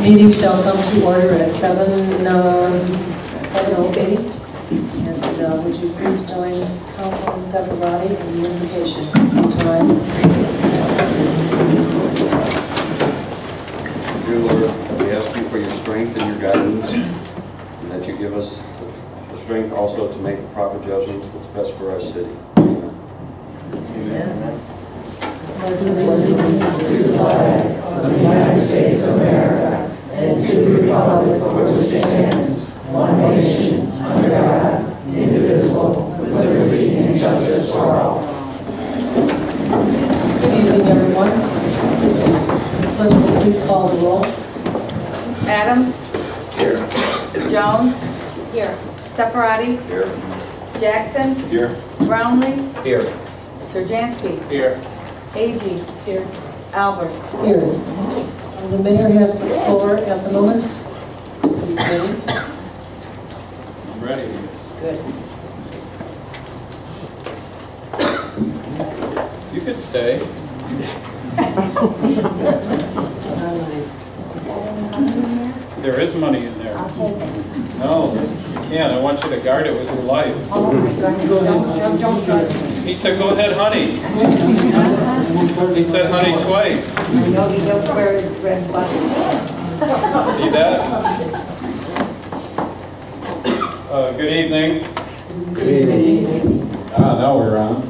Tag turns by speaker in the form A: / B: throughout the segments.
A: meeting shall come to order at 7:08. And would you please join Councilman Severati in the invocation? Please rise.
B: Dear Lord, we ask you for your strength and your guidance, and that you give us the strength also to make the proper judgments what's best for our city. Amen.
A: Amen.
C: To the flag of the United States of America and to the republic for which it stands, one nation, under God, indivisible, with liberty and justice for all.
A: Good evening, everyone. Clerk, will you please call the roll?
D: Adams.
B: Here.
D: Jones. Here. Severati.
B: Here.
D: Jackson.
B: Here.
D: Brownlee.
B: Here.
D: Turjansky.
B: Here.
D: Agee. Here. Albert.
A: Here. The mayor has the floor at the moment. Please ready.
B: I'm ready.
A: Good.
E: You could stay. There is money in there. No, you can't. I want you to guard it with your life. He said, go ahead, honey. He said honey twice. See that? Good evening.
C: Good evening.
E: Now we're on.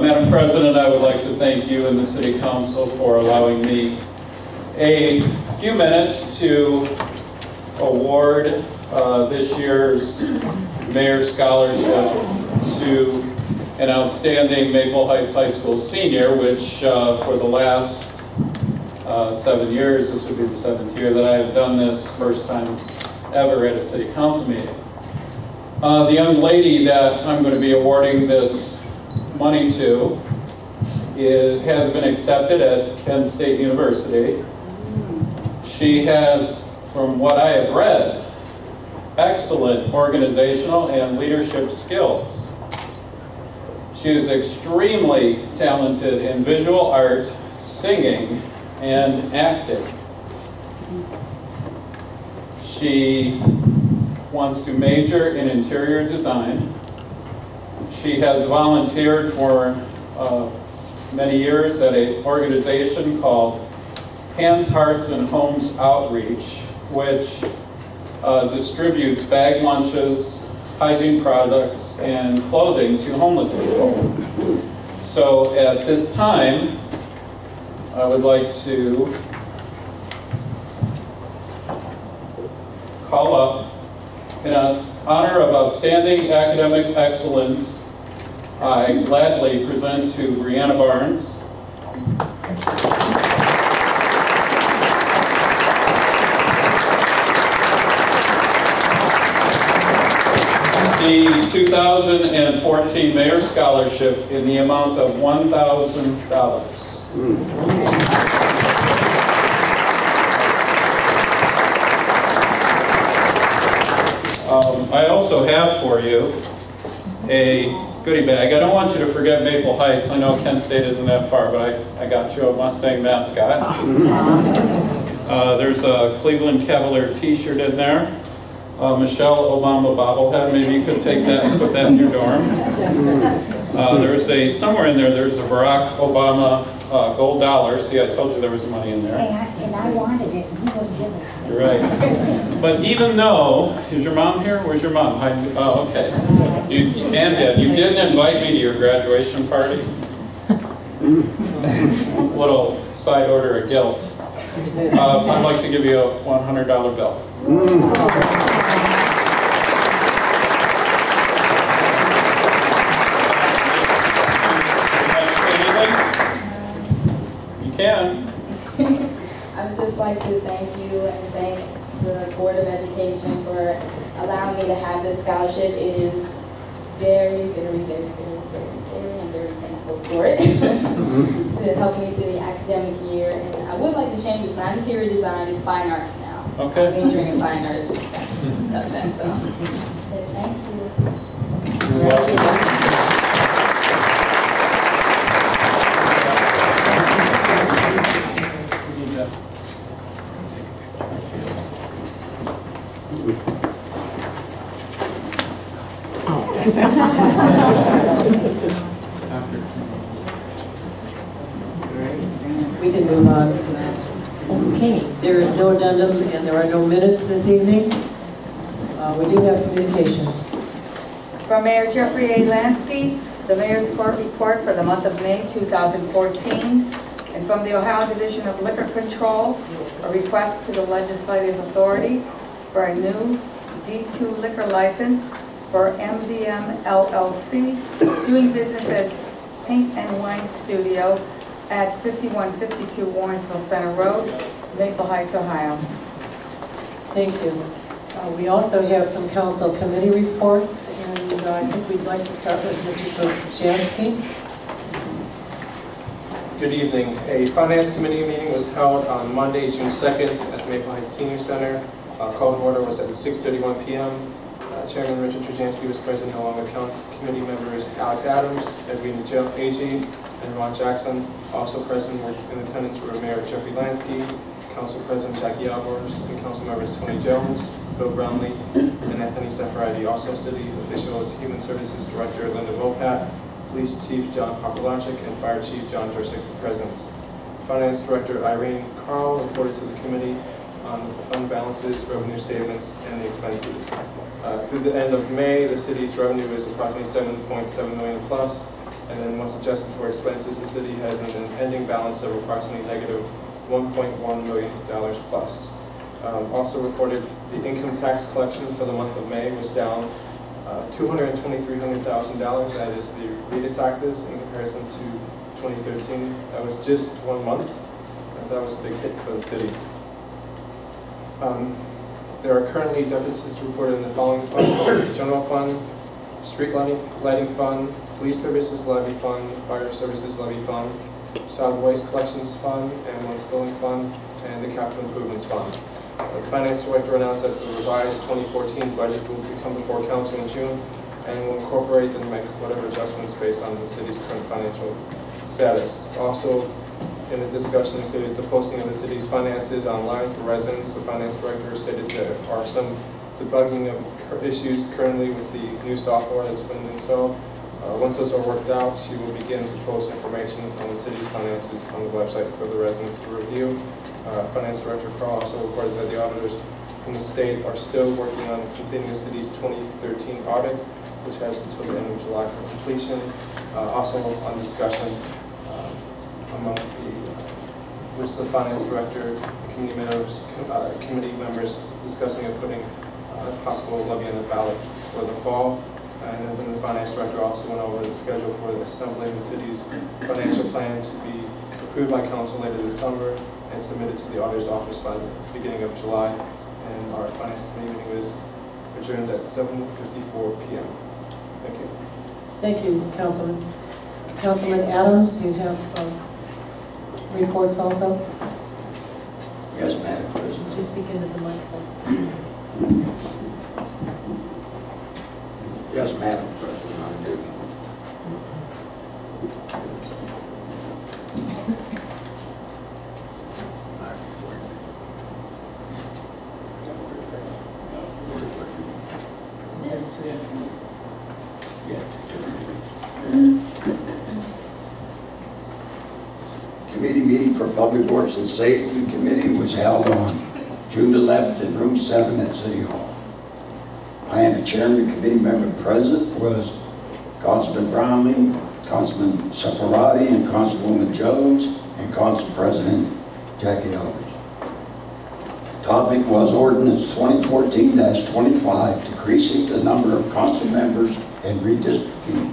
E: Madam President, I would like to thank you and the City Council for allowing me a few minutes to award this year's Mayor's Scholarship to an outstanding Maple Heights High School senior, which for the last 7 years, this would be the 7th year that I have done this, first time ever at a City Council meeting. The young lady that I'm going to be awarding this money to has been accepted at Kent State University. She has, from what I have read, excellent organizational and leadership skills. She is extremely talented in visual art, singing, and acting. She wants to major in interior design. She has volunteered for many years at an organization called Hands, Hearts, and Homes Outreach, which distributes bag lunches, hygiene products, and clothing to homeless people. So at this time, I would like to call up, in honor of outstanding academic excellence, I gladly present to Brianna Barnes the 2014 Mayor's Scholarship in the amount of $1,000. I also have for you a goodie bag. I don't want you to forget Maple Heights. I know Kent State isn't that far, but I got you a Mustang mascot. There's a Cleveland Cavalier t-shirt in there. Michelle Obama bobblehead. Maybe you could take that and put that in your dorm. Somewhere in there, there's a Barack Obama gold dollar. See, I told you there was money in there.
F: And I wanted it, and he wouldn't give it.
E: You're right. But even though, is your mom here? Where's your mom? Oh, okay. You didn't invite me to your graduation party. Little side order of guilt. I'd like to give you a $100 bill. You can.
D: I would just like to thank you and thank the Board of Education for allowing me to have this scholarship. It is very, very, very, very, very, very, I'm very thankful for it. To help me through the academic year. And I would like to change, it's not interior design, it's fine arts now.
E: Okay.
D: I'm majoring in fine arts. So, thanks you.
E: You're welcome.
A: We can move on. Okay, there is no addendum and there are no minutes this evening. We do have communications.
G: From Mayor Jeffrey A. Lansky, the Mayor's Court report for the month of May 2014. And from the Ohio Division of Liquor Control, a request to the Legislative Authority for a new D2 liquor license for MDM LLC, doing business as Paint and Wine Studio at 5152 Warrensville Center Road, Maple Heights, Ohio.
A: Thank you. We also have some council committee reports, and I think we'd like to start with Mr. Jansky.
H: Good evening. A Finance Committee meeting was held on Monday, June 2nd at Maple Heights Senior Center. Call to order was at 6:31 p.m. Chairman Richard Trajanski was present along with committee members Alex Adams, Edwina Agee, and Ron Jackson. Also present in attendance were Mayor Jeffrey Lansky, Council President Jackie Alvarez, and Council members Tony Jones, Bill Brownlee, and Anthony Seferati. Also city officials, Human Services Director Linda Mopat, Police Chief John Papalanchik, and Fire Chief John Dursick present. Finance Director Irene Carl reported to the committee on the fund balances, revenue statements, and the expenses. Through the end of May, the city's revenue is approximately $7.7 million plus, and then once adjusted for expenses, the city has an impending balance of approximately negative $1.1 million plus. Also reported the income tax collection for the month of May was down $223,000. That is the RETA taxes in comparison to 2013. That was just 1 month, and that was a big hit for the city. There are currently deficits reported in the following funds: General Fund, Street Lighting Fund, Police Services Levy Fund, Fire Services Levy Fund, Solid Waste Collections Fund, Ambulance Billing Fund, and the Capital Improvements Fund. The Finance Director announced that the revised 2014 budget will come before Council in June and will incorporate and make whatever adjustments based on the city's current financial status. Also, in the discussion included the posting of the city's finances online for residents. The Finance Director stated there are some debugging of issues currently with the new software that's been installed. Once those are worked out, she will begin to post information on the city's finances on the website for the residents to review. Finance Director Carl also reported that the auditors from the state are still working on completing the city's 2013 audit, which has until the end of July for completion. Also on discussion among the Finance Director, the committee members discussing of putting a possible levy on the ballot for the fall. And then the Finance Director also went over the schedule for assembling the city's financial plan to be approved by Council later this summer and submitted to the Auditor's Office by the beginning of July. And our Finance Committee meeting was adjourned at 7:54 p.m. Thank you.
A: Thank you, Councilman. Councilman Adams, you have reports also?
I: Yes, Madam President.
A: Would you speak into the microphone?
I: Yes, Madam President, I do. Committee meeting for Public Works and Safety Committee was held on June 11th in Room 7 at City Hall. I am the chairman. Committee member present was Councilman Brownlee, Councilman Seferati, and Councilwoman Jones, and Council President Jackie Alvarez. The topic was Ordinance 2014-25, decreasing the number of council members and redistricting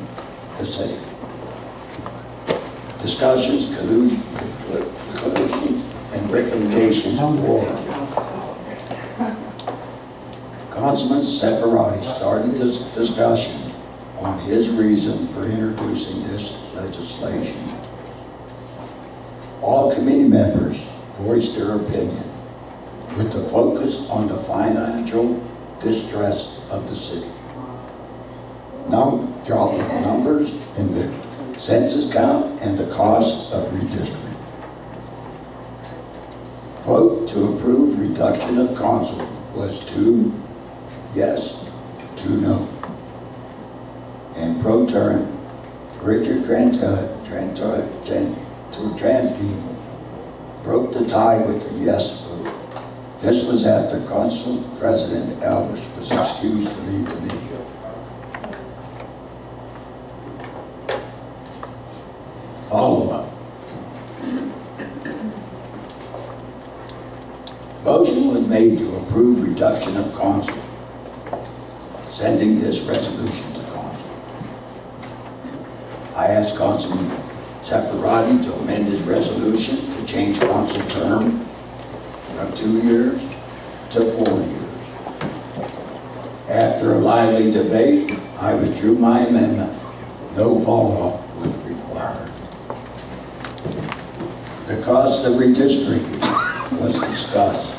I: the city. Discussions, conclusions, and recommendations were Councilman Seferati started this discussion on his reason for introducing this legislation. All committee members voiced their opinion with the focus on the financial distress of the city. Drop of numbers in the census count and the cost of redistricting. Vote to approve reduction of council was 2 yes, 2 no. and pro term Richard Transky broke the tie with the yes vote. This was after Council President Elvis was excused to lead the meeting. Follow-up. Motion was made to approve reduction of council, sending this resolution to council. I asked Councilman Zaffarati to amend his resolution to change council term from 2 years to 4 years. After a lively debate, I withdrew my amendment. No follow-up was required. The cost of redistricting was discussed.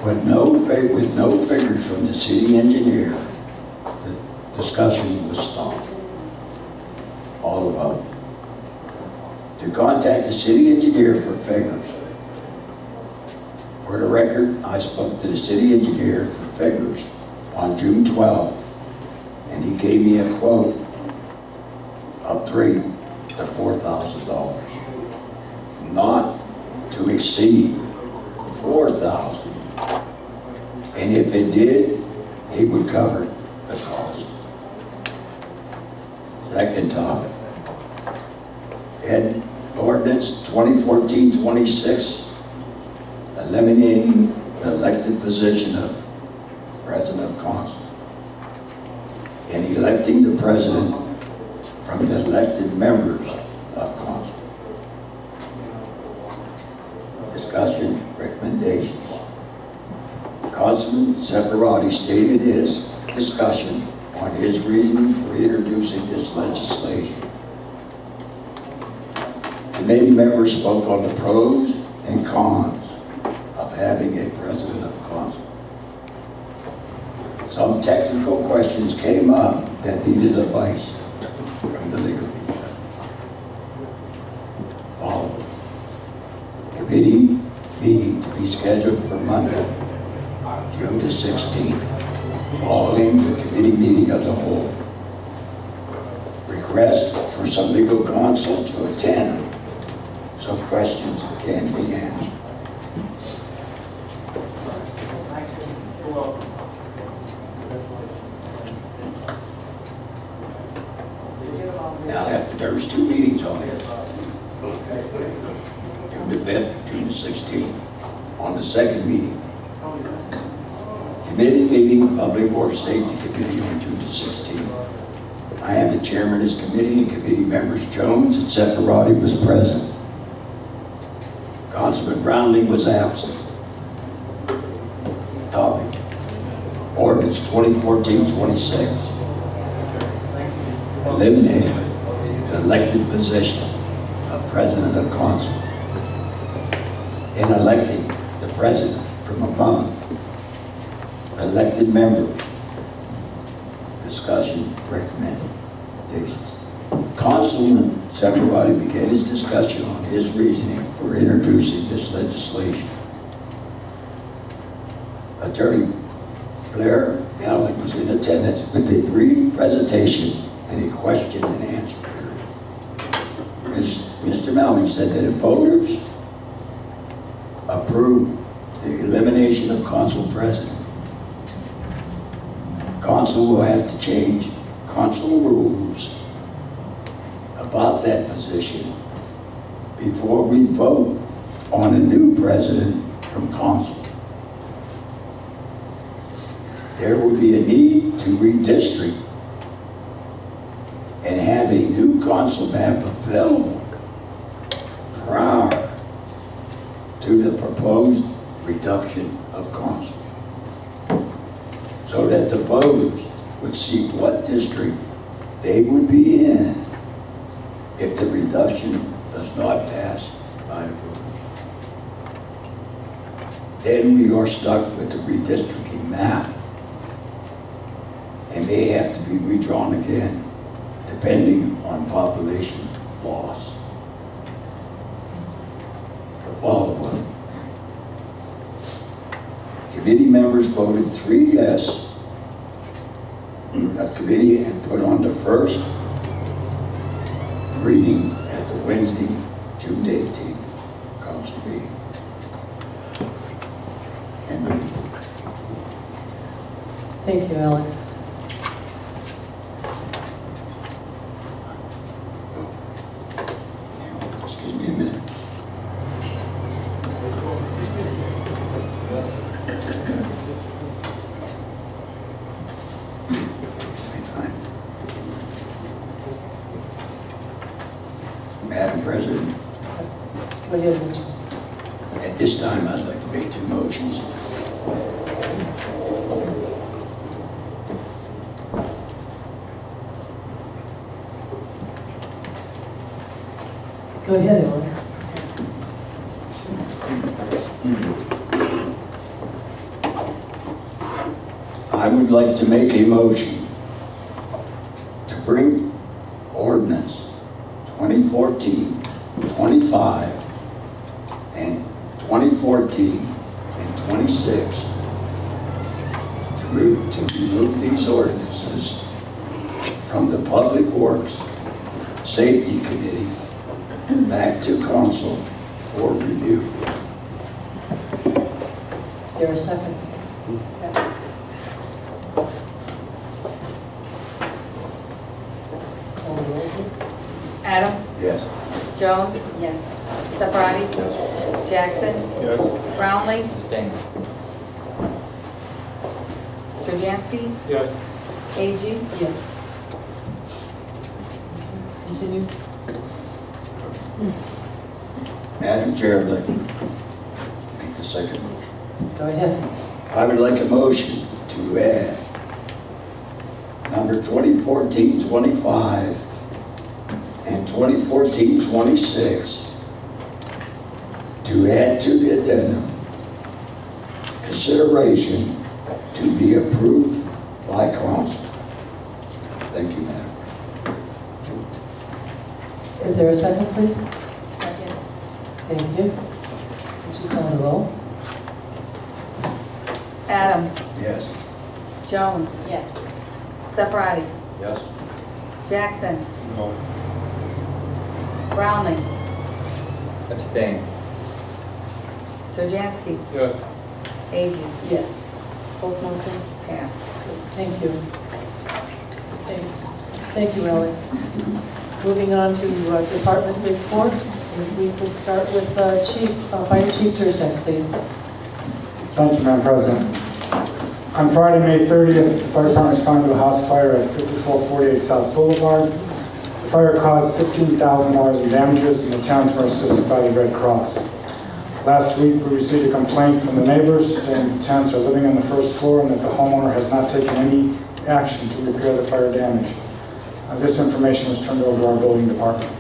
I: With no figures from the city engineer, the discussion was stopped. All about to contact the city engineer for figures. For the record, I spoke to the city engineer for figures on June 12th, and he gave me a quote of $3,000 to $4,000, not to exceed $4,000. And if it did, he would cover the cost. Second topic. Ed Ordinance 2014-26, eliminating the elected position of President of Council and electing the President from the elected members of Council. Discussion, recommendations. Councilman Zaffarati stated his discussion on his reasoning for introducing this legislation. Committee members spoke on the pros and cons of having a president of council. Some technical questions came up that needed advice from the legal people. Following. Committee meeting to be scheduled for Monday, June the 16th, following the committee meeting of the whole. Request for some legal counsel to attend so questions can be answered. Now there's 2 meetings on here. June the 5th, June the 16th. On the second meeting, committee meeting, Public Works Safety Committee on June the 16th. I am the chairman of this committee, and committee members Jones and Zaffarati was present. Councilman Brownlee was absent. Topic. Ordinance 2014-26. Eliminating the elected position of President of Council and electing the President from among elected members. Discussion, recommendations. Councilman Zaffarati began his discussion on his reasoning for introducing this legislation. Attorney Blair Allen was in attendance with a brief presentation and a question and answer period. Mr. Malling said that if voters approve the elimination of council president, council will have to change council rules about that position before we vote on a new president from council. There will be a need to redistrict and have a new council map available prior to the proposed reduction of council, so that the voters would see what district they would be in if the reduction does not pass by the voters. Then we are stuck with the redistricting map and may have to be redrawn again depending on population loss. The follow-up. Committee members voted 3 yes of committee and put on the first reading at the Wednesday, June 18th council meeting. And
A: Thank you, Alex.
I: excuse me a minute. Madam President,
A: Yes. Go ahead, Mr.
I: at this time I'd like to make two motions.
A: Go ahead, Ellen.
I: I would like to make a motion to bring ordinance 2014, 25, and 2014 and 26 to remove these ordinances from the Public Works Safety Committee back to council for review.
A: Is there a second? Call the roll, please.
G: Adams?
I: Yes.
G: Jones?
F: Yes.
G: Safrati?
B: Yes.
G: Jackson?
H: Yes.
G: Brownlee?
J: Abstain.
G: Jansky?
H: Yes.
G: AG?
A: Yes. Continue.
I: Madam Chair, I'd like to make the second motion.
A: Go ahead.
I: I would like a motion to add number 2014-25 and 2014-26 to add to the addendum consideration to be approved by council. Thank you, Madam.
A: Is there a second, please?
F: Second.
A: Thank you. Would you call the roll?
G: Adams?
I: Yes.
G: Jones?
F: Yes.
G: Safrati?
B: Yes.
G: Jackson?
H: No.
G: Brownlee?
J: Abstain.
G: Jansky?
H: Yes.
G: AG?
A: Yes.
G: Both motions passed.
A: Thank you. Thanks. Thank you, Alex. Moving on to department reports. If we could start with Fire Chief Tursek, please.
K: Thank you, Madam President. On Friday, May 30th, the fire department responded to a house fire at 5448 South Boulevard. The fire caused $15,000 in damages, and the attendants were assisted by the Red Cross. Last week, we received a complaint from the neighbors saying the tenants are living on the first floor and that the homeowner has not taken any action to repair the fire damage. This information was turned over to our building department.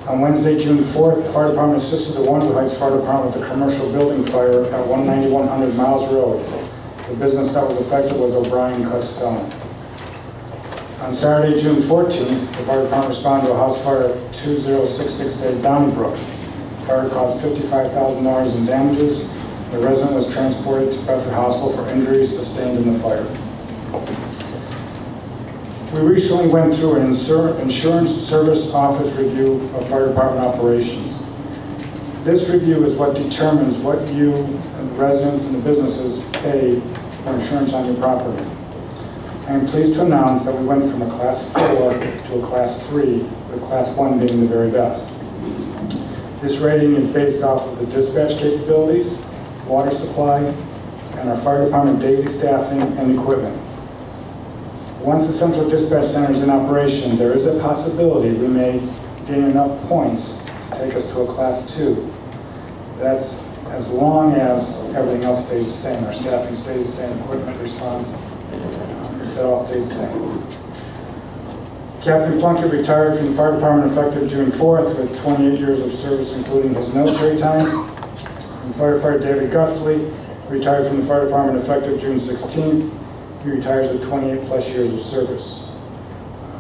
K: On Wednesday, June 4th, the fire department assisted the Wonder Heights Fire Department with the commercial building fire at 19100 Miles Road. The business that was affected was O'Brien Cut Stone. On Saturday, June 14th, the fire department responded to a house fire at 20668 Donnybrook. The fire caused $55,000 in damages. The resident was transported to Bedford Hospital for injuries sustained in the fire. We recently went through an insurance service office review of fire department operations. This review is what determines what you and the residents and the businesses pay for insurance on your property. I am pleased to announce that we went from a Class 4 to a Class 3, with Class 1 being the very best. This rating is based off of the dispatch capabilities, water supply, and our fire department daily staffing and equipment. Once the central dispatch center is in operation, there is a possibility we may gain enough points to take us to a Class 2. That's as long as everything else stays the same. Our staffing stays the same, equipment response, that all stays the same. Captain Plunkett retired from the fire department effective June 4th with 28 years of service, including his military time. And firefighter David Gustley retired from the fire department effective June 16th. He retires with 28 plus years of service.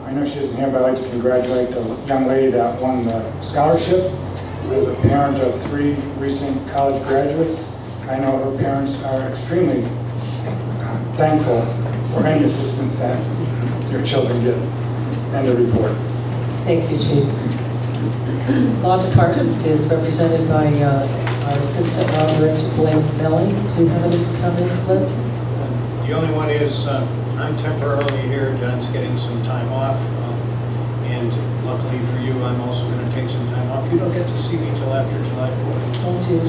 K: I know she isn't here, but I'd like to congratulate the young lady that won the scholarship. As a parent of 3 recent college graduates, I know her parents are extremely thankful or any assistance that your children get. End of report.
A: Thank you, Chief. Law Department is represented by our Assistant Law Director, Blaine Melly. Do you have any comments, Blaine?
L: The only one is I'm temporarily here. John's getting some time off. And luckily for you, I'm also going to take some time off. You don't get to see me until after July 4th.
A: Thank you.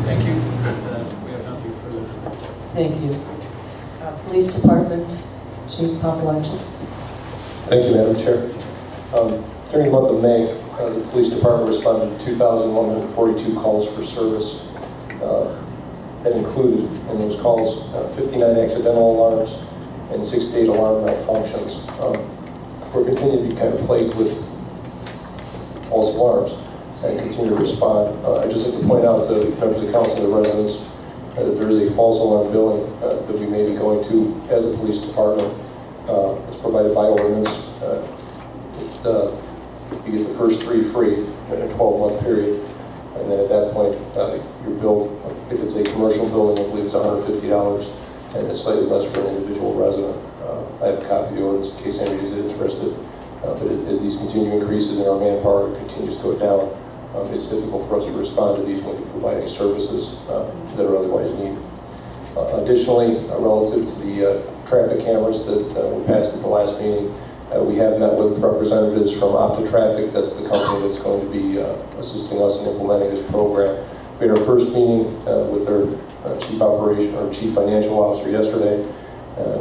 L: Thank you. We have nothing further.
A: Thank you. Police Department, Chief Popolacci.
M: Thank you, Madam Chair. During the month of May, the Police Department responded to 2,142 calls for service. That included, in those calls, 59 accidental alarms and 68 alarm malfunctions. We're continuing to be kind of plagued with false alarms and continue to respond. I'd just like to point out to members of council and the residents that there is a false alarm billing that we may be going to as a police department. It's provided by ordinance. You get the first 3 free in a 12-month period, and then at that point, your bill, if it's a commercial building, I believe it's $150, and it's slightly less for an individual resident. I have a copy of the ordinance in case anybody is interested. But as these continue increases and our manpower continues to go down, it's difficult for us to respond to these when we're providing services that are otherwise needed. Additionally, relative to the traffic cameras that were passed at the last meeting, we have met with representatives from OptoTraffic. That's the company that's going to be assisting us in implementing this program. We had our first meeting with our Chief Financial Officer yesterday.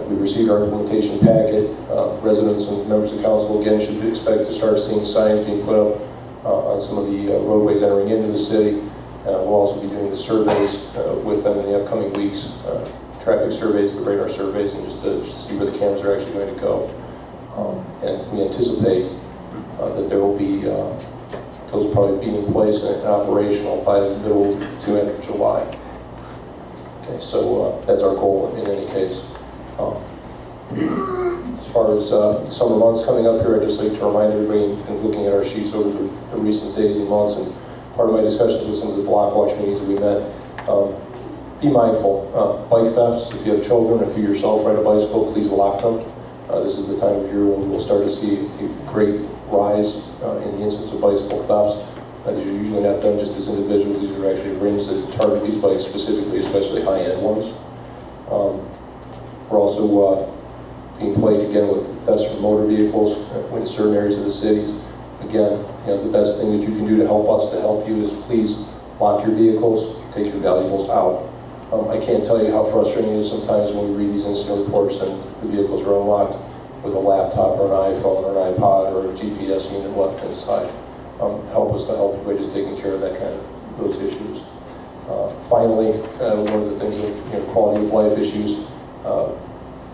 M: We received our implementation packet. Residents and members of council, again, should expect to start seeing signs being put up on some of the roadways entering into the city. We'll also be doing the surveys with them in the upcoming weeks, traffic surveys, the radar surveys, and just to see where the cameras are actually going to go. And we anticipate that there will be, those will probably be in place and operational by the middle to end of July. Okay, so that's our goal in any case. As far as the summer months coming up here, I'd just like to remind everybody, and looking at our sheets over the recent days and months, and part of my discussions with some of the block watch meetings that we met, be mindful. Bike thefts, if you have children, if you yourself ride a bicycle, please lock them. This is the time of year when we'll start to see a great rise in the instance of bicycle thefts. These are usually not done just as individuals. These are actually rings that target these bikes specifically, especially high-end ones. We're also being plagued again with thefts from motor vehicles in certain areas of the cities. Again, the best thing that you can do to help us, to help you, is please lock your vehicles, take your valuables out. I can't tell you how frustrating it is sometimes when we read these incident reports and the vehicles are unlocked with a laptop or an iPhone or an iPod or a GPS unit left inside. Help us to help you by just taking care of that kind of those issues. Finally, one of the things with quality of life issues,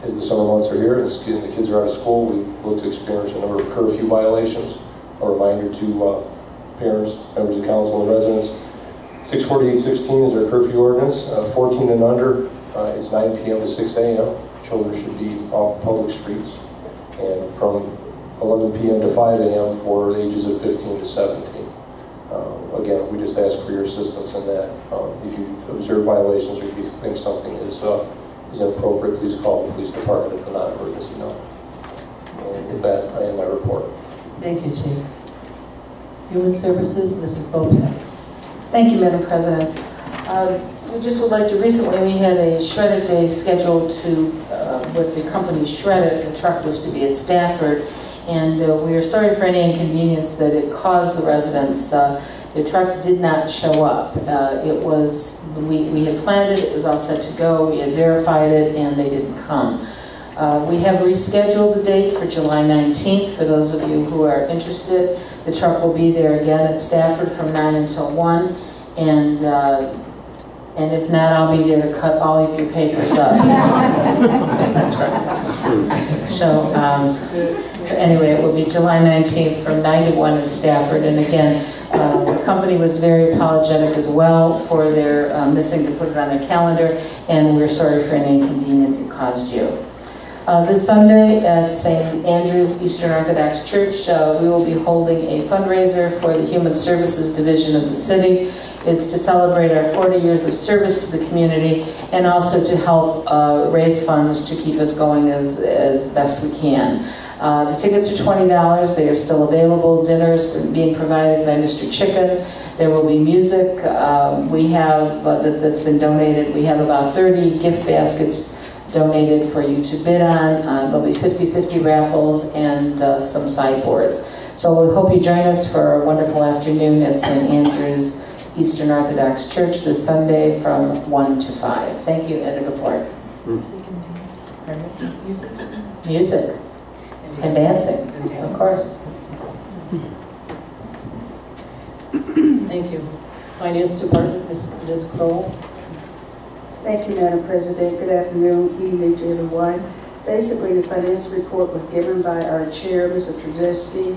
M: as the summer months are here and the kids are out of school, we look to experience a number of curfew violations. A reminder to parents, members of council, and residents, 64816 is our curfew ordinance. 14 and under, it's 9 p.m. to 6 a.m. Children should be off the public streets. And from 11 p.m. to 5 a.m. for the ages of 15 to 17. Again, we just ask for your assistance in that. If you observe violations or if you think something is inappropriate, please call the police department at the non-emergency number. And with that, I end my report.
A: Thank you, Chief. Human Services, Mrs. Bopak.
N: Thank you, Madam President. We just would like to, recently we had a shredded day scheduled to, with the company Shredded. The truck was to be at Stafford, and we are sorry for any inconvenience that it caused the residents. The truck did not show up. We had planned it was all set to go, we had verified it, and they didn't come. We have rescheduled the date for July 19th for those of you who are interested. The truck will be there again at Stafford from 9 until 1, and if not, I'll be there to cut all of your papers up. So anyway, it will be July 19th from 9 to 1 at Stafford, and again, the company was very apologetic as well for their missing to put it on their calendar, and we're sorry for any inconvenience it caused you. This Sunday at St. Andrew's Eastern Orthodox Church, we will be holding a fundraiser for the Human Services Division of the city. It's to celebrate our 40 years of service to the community and also to help raise funds to keep us going as best we can. The tickets are $20. They are still available. Dinner is being provided by Mr. Chicken. There will be music. We have, that's been donated, we have about 30 gift baskets donated for you to bid on. There'll be 50-50 raffles and some sideboards. So we hope you join us for a wonderful afternoon at St. Andrew's Eastern Orthodox Church this Sunday from 1 to 5. Thank you. End of report. Music. And dancing, of course.
A: Thank you. Finance Department, Ms. Kroll.
O: Thank you, Madam President. Good afternoon, evening to everyone. Basically, the finance report was given by our chair, Mr. Trudzinski.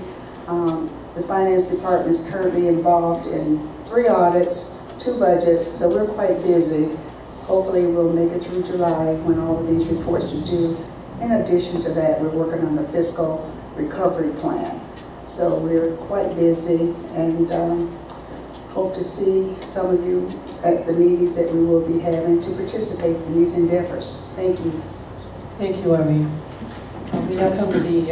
O: The finance department is currently involved in 3 audits, 2 budgets, so we're quite busy. Hopefully, we'll make it through July when all of these reports are due. In addition to that, we're working on the fiscal recovery plan. So we're quite busy and hope to see some of you at the meetings that we will be having to participate in these endeavors. Thank you.
A: Thank you, Army. We now come to the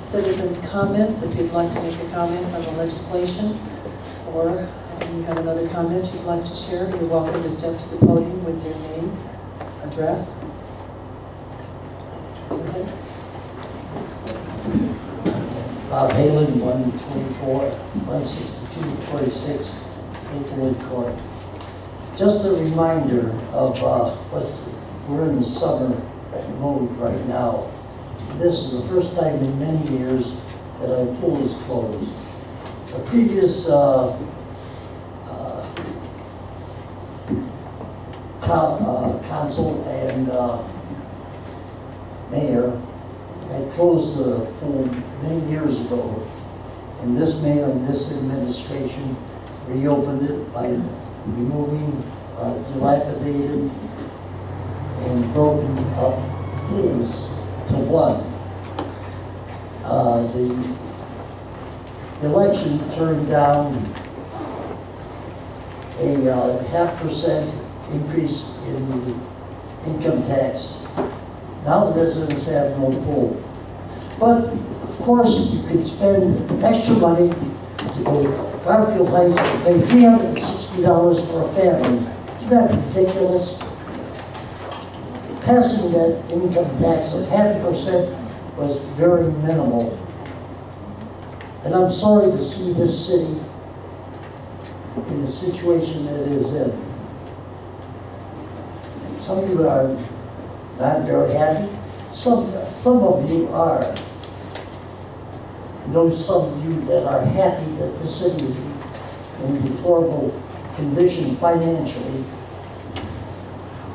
A: citizens' comments. If you'd like to make a comment on the legislation or you have another comment you'd like to share, you're welcome to step to the podium with your name, address.
P: Bob Halen, 124, 162, 26, Maplewood Court. Just a reminder of we're in the summer mode right now. This is the first time in many years that our pool is closed. The previous council and mayor had closed the pool many years ago, and this mayor and this administration reopened it by removing dilapidated and broken up pools to one. The election turned down a 0.5% increase in the income tax. Now the residents have no pool. But of course you could spend extra money to go to Curfew Heights to pay $360 for a family. Isn't that ridiculous? Passing that income tax of 0.5% was very minimal. And I'm sorry to see this city in the situation that it is in. Some people are not very happy. Some of you are. And those some of you that are happy that the city is in deplorable condition financially,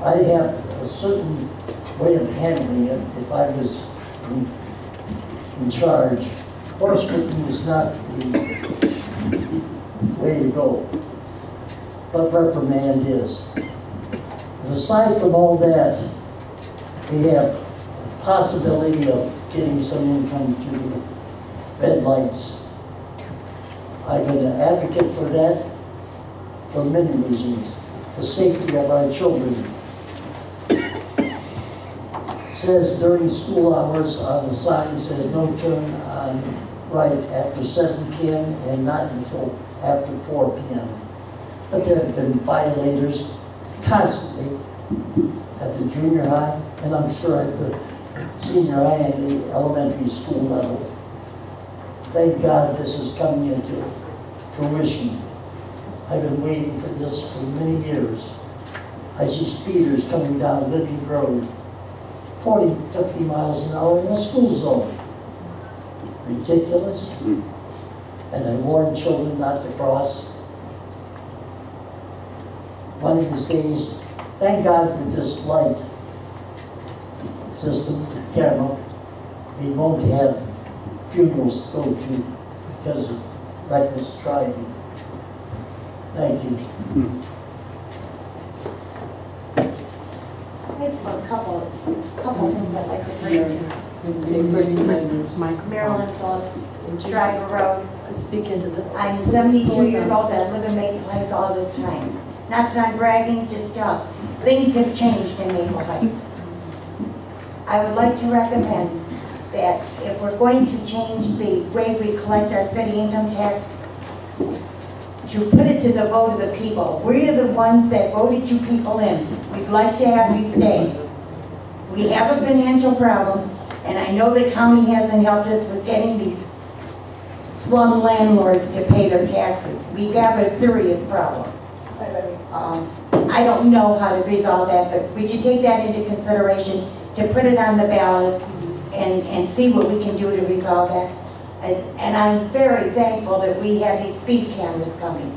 P: I have a certain way of handling it if I was in charge. Horse whipping is not the way to go, but reprimand is. And aside from all that, we have a possibility of getting some income through red lights. I've been an advocate for that for many reasons. The safety of our children. Says during school hours on the sign says no turn on right after 7 p.m. and not until after 4 p.m. But there have been violators constantly at the junior high, and I'm sure at the senior high and the elementary school level. Thank God this is coming into fruition. I've been waiting for this for many years. I see speeders coming down Libby Road, 40, 50 miles an hour in a school zone. Ridiculous. And I warn children not to cross. One of these days, thank God for this light system, camera, we won't have funerals to go to because of reckless driving. Thank you.
F: I have a couple of things I'd like to bring to Marilyn Phillips, Driver Road.
A: Speak into the...
F: I'm 72 years old, I live in Maple Heights all this time. Not that I'm bragging, just things have changed in Maple Heights. I would like to recommend that if we're going to change the way we collect our city income tax, to put it to the vote of the people. We're the ones that voted you people in. We'd like to have you stay. We have a financial problem, and I know the county hasn't helped us with getting these slum landlords to pay their taxes. We have a serious problem. I don't know how to resolve that, but would you take that into consideration to put it on the ballot and see what we can do to resolve that? And I'm very thankful that we have these speed cameras coming.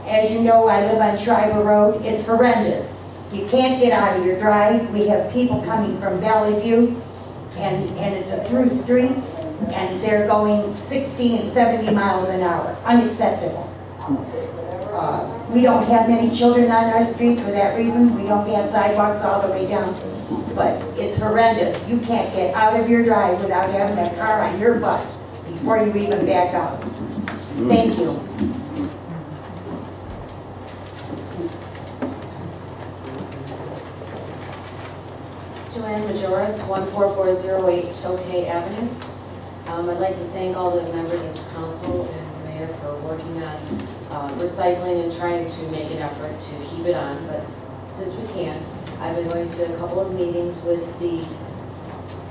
F: As you know, I live on Schreiber Road. It's horrendous. You can't get out of your drive. We have people coming from Valley View, and it's a through street, and they're going 60 and 70 miles an hour. Unacceptable. We don't have many children on our street for that reason. We don't have sidewalks all the way down. But it's horrendous. You can't get out of your drive without having that car on your butt before you even back out. Thank you.
Q: Joanne Majoris, 14408 Tokay Avenue. I'd like to thank all the members of the council and the mayor for working on recycling and trying to make an effort to keep it on, but since we can't, I've been going to a couple of meetings with the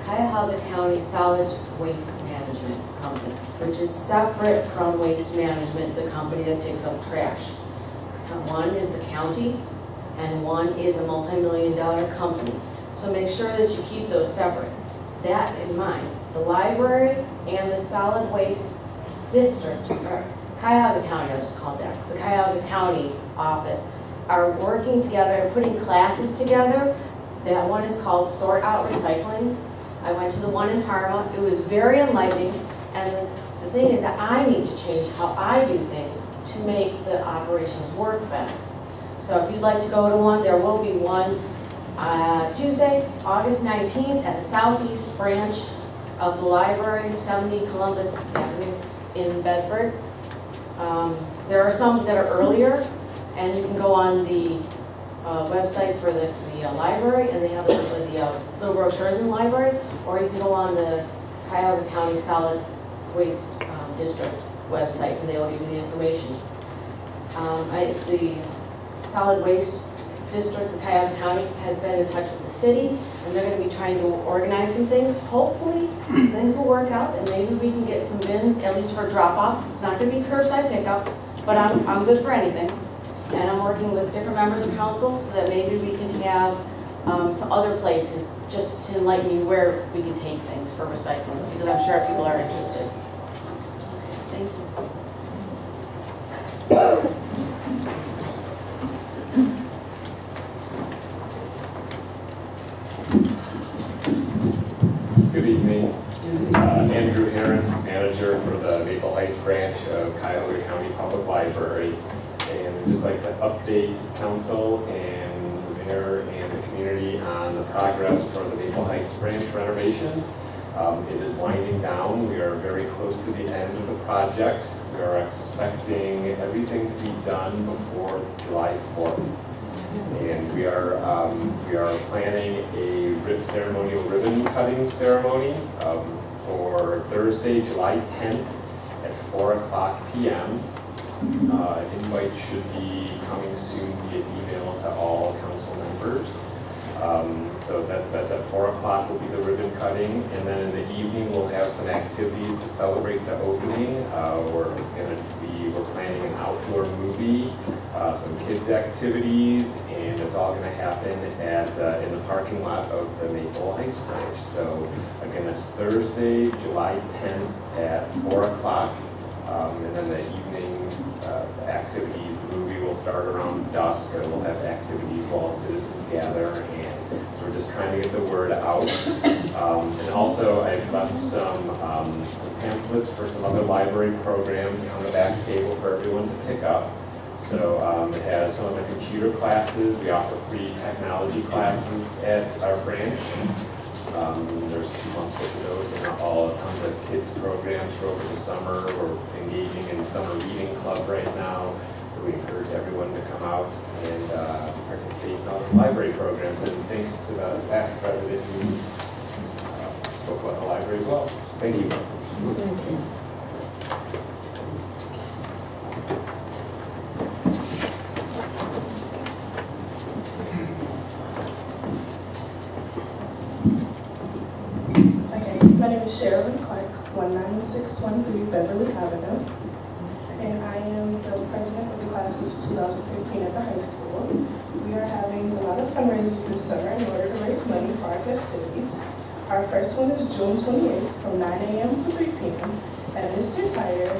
Q: Cuyahoga County Solid Waste Management Company, which is separate from Waste Management, the company that picks up trash. One is the county, and one is a multi-million-dollar company. So make sure that you keep those separate. That in mind, the library and the solid waste district, or Cuyahoga County, I'll just call it that, the Cuyahoga County office, are working together and putting classes together. That one is called Sort Out Recycling. I went to the one in Parma. It was very enlightening, and the thing is that I need to change how I do things to make the operations work better. So if you'd like to go to one, there will be one Tuesday, August 19th at the southeast branch of the library, 70 Columbus Avenue in Bedford. There are some that are earlier, and you can go on the website for the library, and they have the little brochures in the library, or you can go on the Cuyahoga County Solid Waste District website, and they will give you the information. The Solid Waste District of Cuyahoga County has been in touch with the city, and they're going to be trying to organize some things. Hopefully, things will work out, and maybe we can get some bins, at least for drop-off. It's not going to be curbside pickup, but I'm good for anything. And I'm working with different members of council so that maybe we can have some other places just to enlighten you where we can take things for recycling, because I'm sure people are interested. Thank you.
R: Good evening. Andrew Aaron, manager for the Maple Heights branch of Cuyahoga County Public Library. And I'd just like to update council and the mayor and the community on the progress for the Maple Heights branch renovation. It is winding down. We are very close to the end of the project. We are expecting everything to be done before July 4th. And we are planning a ceremonial ribbon cutting ceremony for Thursday, July 10th at 4:00 p.m. Invite should be coming soon via email to all council members. So that's at 4:00 will be the ribbon cutting, and then in the evening we'll have some activities to celebrate the opening. We're planning an outdoor movie, some kids activities, and it's all going to happen in the parking lot of the Maple Heights branch. So again, that's Thursday, July 10th at 4:00, and then the evening activities. The movie will start around dusk, and we'll have activities while citizens gather, and so we're just trying to get the word out. And also, I've left some pamphlets for some other library programs on the back table for everyone to pick up. So it has some of the computer classes. We offer free technology classes at our branch. There's 2 months worth of those, and all tons of kids programs for over the summer. We're engaging in summer reading club right now. So we encourage everyone to come out and participate in all the library programs. And thanks to the past president who spoke about the library as well. Thank you.
A: Thank you.
S: My name is Sherilyn Clark, 19613 Beverly Avenue, and I am the president of the class of 2015 at the high school. We are having a lot of fundraisers this summer in order to raise money for our festivities. Our first one is June 28th from 9 a.m. to 3 p.m. at Mr. Tire,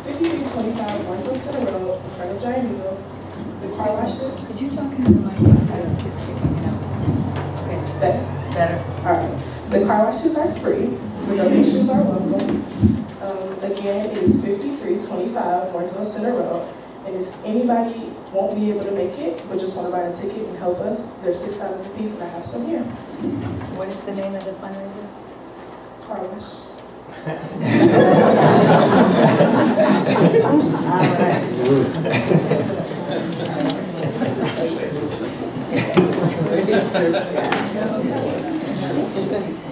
S: 5325 Warrensville Center Road, in front of Giant Eagle. The car washes.
G: Could you talk into the mic? It's picking it up. Okay. Better.
S: All right. The car washes are free. The donations are welcome. Again, it is 5325 Warrensville Center Road. And if anybody won't be able to make it, but just want to buy a ticket and help us, they're $6 a piece, and I have some here.
G: What is the name of the fundraiser?
S: Car wash.